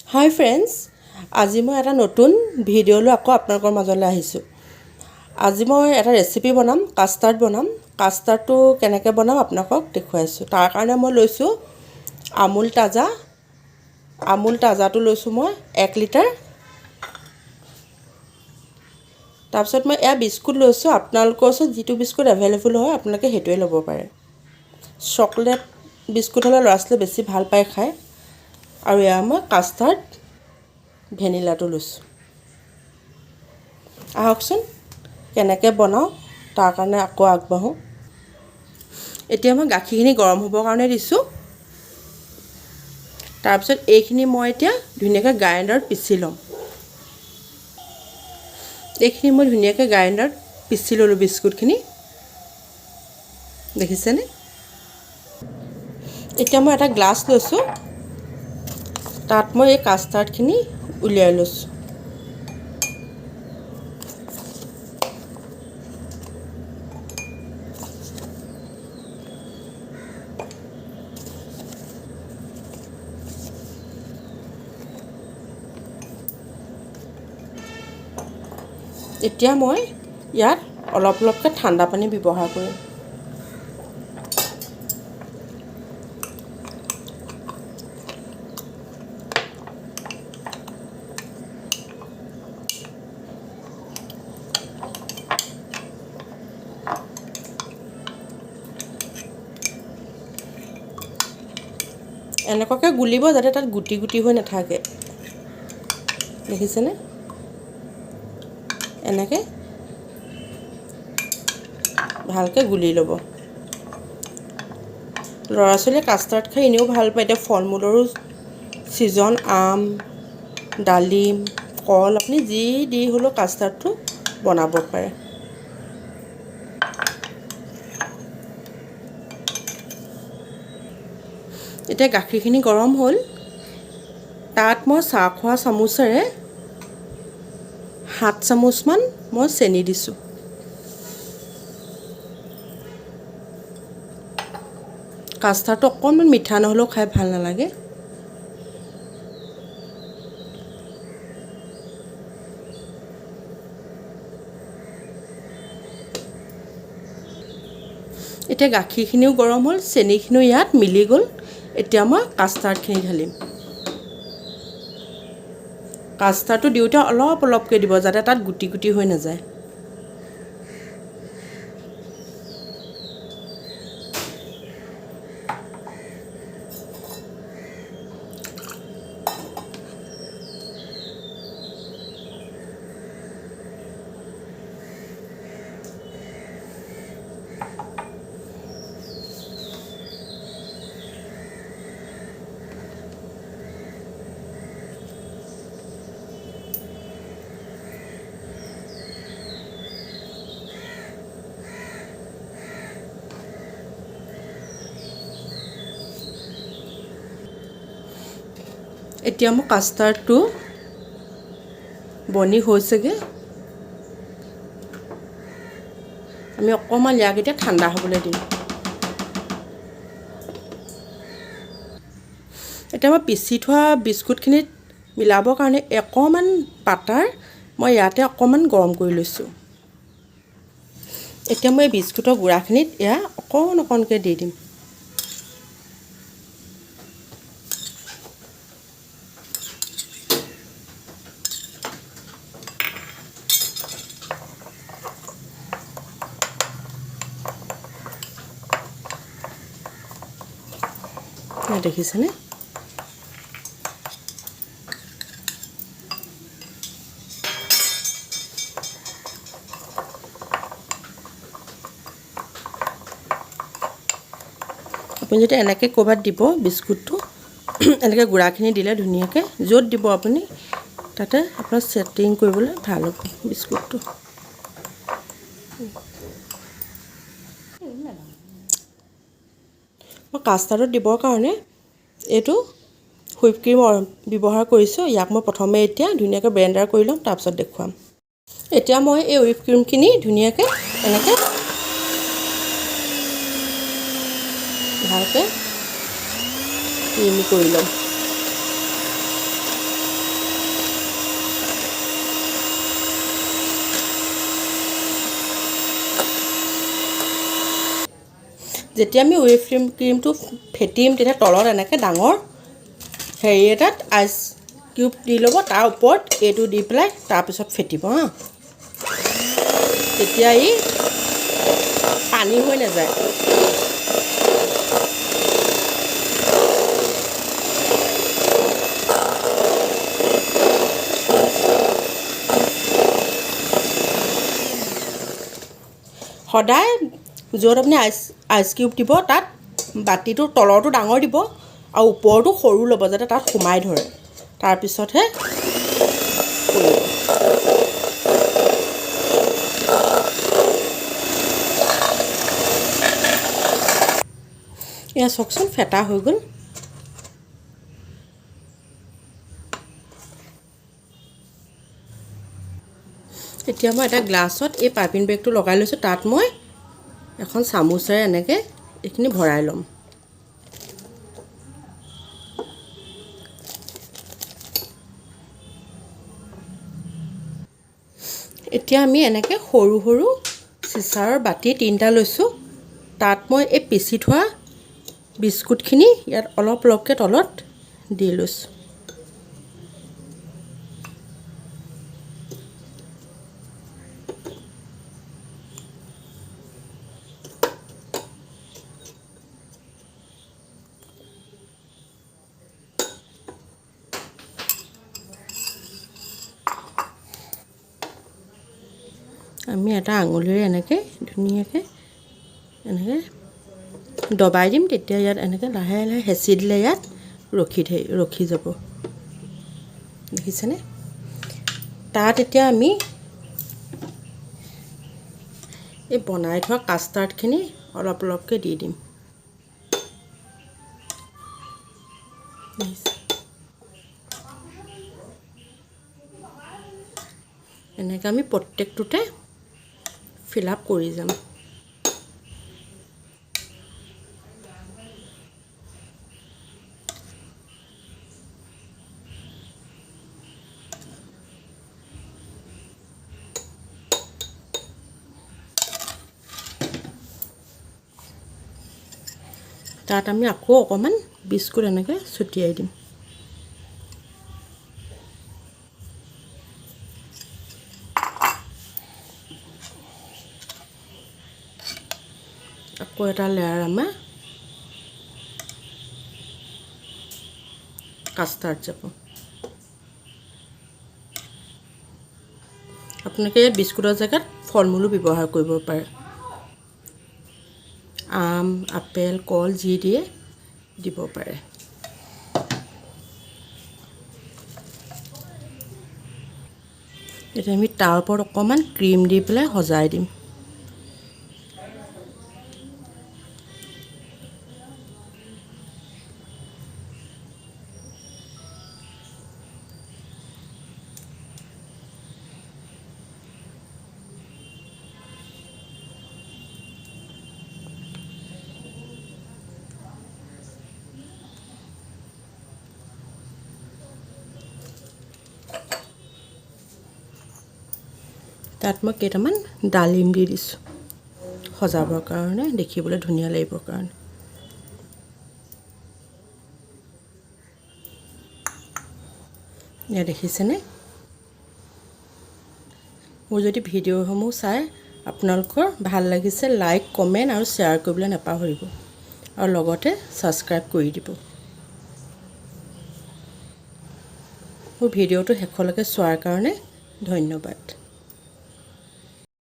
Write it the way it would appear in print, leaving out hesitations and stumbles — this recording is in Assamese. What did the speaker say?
হাই ফ্ৰেণ্ডছ, আজি মই এটা নতুন ভিডিঅ' লৈ আকৌ আপোনালোকৰ মাজলৈ আহিছোঁ। আজি মই এটা ৰেচিপি বনাম, কাষ্টাৰ্ড বনাম। কাষ্টাৰ্ডটো কেনেকৈ বনাম আপোনালোকক দেখুৱাইছোঁ। তাৰ কাৰণে মই লৈছোঁ আমুল তাজাটো লৈছোঁ মই 1 লিটাৰ। তাৰপিছত মই এয়া বিস্কুট লৈছোঁ। আপোনালোকৰ ওচৰত যিটো বিস্কুট এভেইলেবল হয় আপোনালোকে সেইটোৱে ল'ব পাৰে। চকলেট বিস্কুট হ'লে ল'ৰা ছোৱালীয়ে বেছি ভাল পায় খায়। আৰু এয়া মই কাষ্টাৰ্ড ভেনিলাটো লৈছোঁ। আহকচোন কেনেকৈ বনাওঁ তাৰ কাৰণে আকৌ আগবাঢ়োঁ। এতিয়া মই গাখীৰখিনি গৰম হ'বৰ কাৰণে দিছোঁ। তাৰপিছত এইখিনি মই এতিয়া ধুনীয়াকৈ গ্ৰাইণ্ডাৰত পিচি ল'ম। এইখিনি মই ধুনীয়াকৈ গ্ৰাইণ্ডাৰত পিচি ল'লোঁ বিস্কুটখিনি। দেখিছেনে? এতিয়া মই এটা গ্লাছ লৈছোঁ। তাত মই এই কাষ্টাৰ্ডখিনি উলিয়াই লৈছোঁ। এতিয়া মই ইয়াত অলপ অলপকৈ ঠাণ্ডা পানী ব্যৱহাৰ কৰিম। এনেকুৱাকৈ গুলিব যাতে তাত গুটি গুটি হৈ নাথাকে। দেখিছেনে? এনেকৈ ভালকৈ গুলি ল'ব। ল'ৰা ছোৱালীয়ে কাষ্টাৰ্ড খাই এনেও ভাল পায়। এতিয়া ফল মূলৰো ছিজন, আম, ডালিম, কল, আপুনি যি দি হ'লেও কাষ্টাৰ্ডটো বনাব পাৰে। এতিয়া গাখীৰখিনি গৰম হ'ল। তাত মই চাহ খোৱা চামুচেৰে 7 চামুচমান মই চেনি দিছোঁ। কাষ্টাৰ্ডটো অকণমান মিঠা নহ'লেও খাই ভাল নালাগে। এতিয়া গাখীৰখিনিও গৰম হ'ল, চেনিখিনিও ইয়াত মিলি গ'ল। এতিয়া মই কাষ্টাৰ্ডখিনি ঢালিম। কাষ্টাৰ্ডটো দিওঁতে অলপ অলপকৈ দিব যাতে তাত গুটি গুটি হৈ নাযায়। এতিয়া মোৰ কাষ্টাৰ্ডটো বনি হৈছেগৈ। আমি অকণমান ইয়াক এতিয়া ঠাণ্ডা হ'বলৈ দিম। এতিয়া মই পিচি থোৱা বিস্কুটখিনিত মিলাবৰ কাৰণে অকণমান বাটাৰ মই ইয়াতে অকণমান গৰম কৰি লৈছোঁ। এতিয়া মই এই বিস্কুটৰ গুড়াখিনিত এয়া অকণ অকণকৈ দি দিম। দেখিছেনে? আপুনি যদি এনেকৈ ক'ৰবাত দিব বিস্কুটটো, এনেকৈ গুড়াখিনি দিলে ধুনীয়াকৈ য'ত দিব আপুনি তাতে আপোনাৰ ছেটিং কৰিবলৈ ভাল হ'ব বিস্কুটটো। মই কাষ্টাৰ্ডত দিবৰ কাৰণে এইটো হুইপ ক্ৰীম ব্যৱহাৰ কৰিছোঁ। ইয়াক মই প্ৰথমে এতিয়া ধুনীয়াকৈ ব্লেণ্ডাৰ কৰি ল'ম, তাৰপিছত দেখুৱাম। এতিয়া মই এই হুইপ ক্ৰীমখিনি ধুনীয়াকৈ এনেকৈ ভালকৈ ক্ৰীমি কৰি ল'ম। যেতিয়া আমি হুইপ ক্ৰীমটো ফেটিম তেতিয়া তলত এনেকৈ ডাঙৰ হেৰি এটাত আইচ কিউব দি ল'ব, তাৰ ওপৰত এইটো দি পেলাই তাৰপিছত ফেটিব হা। তেতিয়া ই পানী হৈ নাযায়। সদায় য'ত আপুনি আইচ কিউব দিব তাত বাতিটোৰ তলৰটো ডাঙৰ দিব আৰু ওপৰটো সৰু ল'ব যাতে তাত সোমাই ধৰে, তাৰপিছতহে এয়া চাওকচোন ফেটা হৈ গ'ল। এতিয়া মই এটা গ্লাছত এই পাইপিং বেগটো লগাই লৈছোঁ, তাত মই এখন চামুচেৰে এনেকৈ এইখিনি ভৰাই ল'ম। এতিয়া আমি এনেকৈ সৰু সৰু চিচাৰৰ বাতি 3টা লৈছোঁ, তাত মই এই পিচি থোৱা বিস্কুটখিনি ইয়াত অলপ অলপকৈ তলত দি লৈছোঁ। আমি এটা আঙুলিৰে এনেকৈ ধুনীয়াকৈ এনেকৈ দবাই দিম, তেতিয়া ইয়াত এনেকৈ লাহে লাহে হেঁচি দিলে ইয়াত ৰখি যাব, দেখিছেনে? তাত এতিয়া আমি এই বনাই থোৱা কাষ্টাৰ্ডখিনি অলপ অলপকৈ দি দিম। এনেকৈ আমি প্ৰত্যেকটোতে ফিল আপ কৰি যাম। তাত আমি আকৌ অকণমান বিস্কুট এনেকৈ ছটিয়াই দিম। আকৌ এটা লেয়াৰ আমাৰ কাষ্টাৰ্ড যাব। আপোনালোকে ইয়াত বিস্কুটৰ জেগাত ফল মূলো ব্যৱহাৰ কৰিব পাৰে, আম, আপেল, কল যি দিয়ে দিব পাৰে। এতিয়া আমি তাৰ ওপৰত অকণমান ক্ৰীম দি পেলাই সজাই দিম। তাত মই কেইটামান ডালিম দি দিছোঁ সজাবৰ কাৰণে, দেখিবলৈ ধুনীয়া লাগিবৰ কাৰণে। এয়া দেখিছেনে? মোৰ যদি ভিডিঅ'সমূহ চাই আপোনালোকৰ ভাল লাগিছে, লাইক, কমেণ্ট আৰু শ্বেয়াৰ কৰিবলৈ নাপাহৰিব, আৰু লগতে ছাবস্ক্ৰাইব কৰি দিব। মোৰ ভিডিঅ'টো শেষলৈকে চোৱাৰ কাৰণে ধন্যবাদ।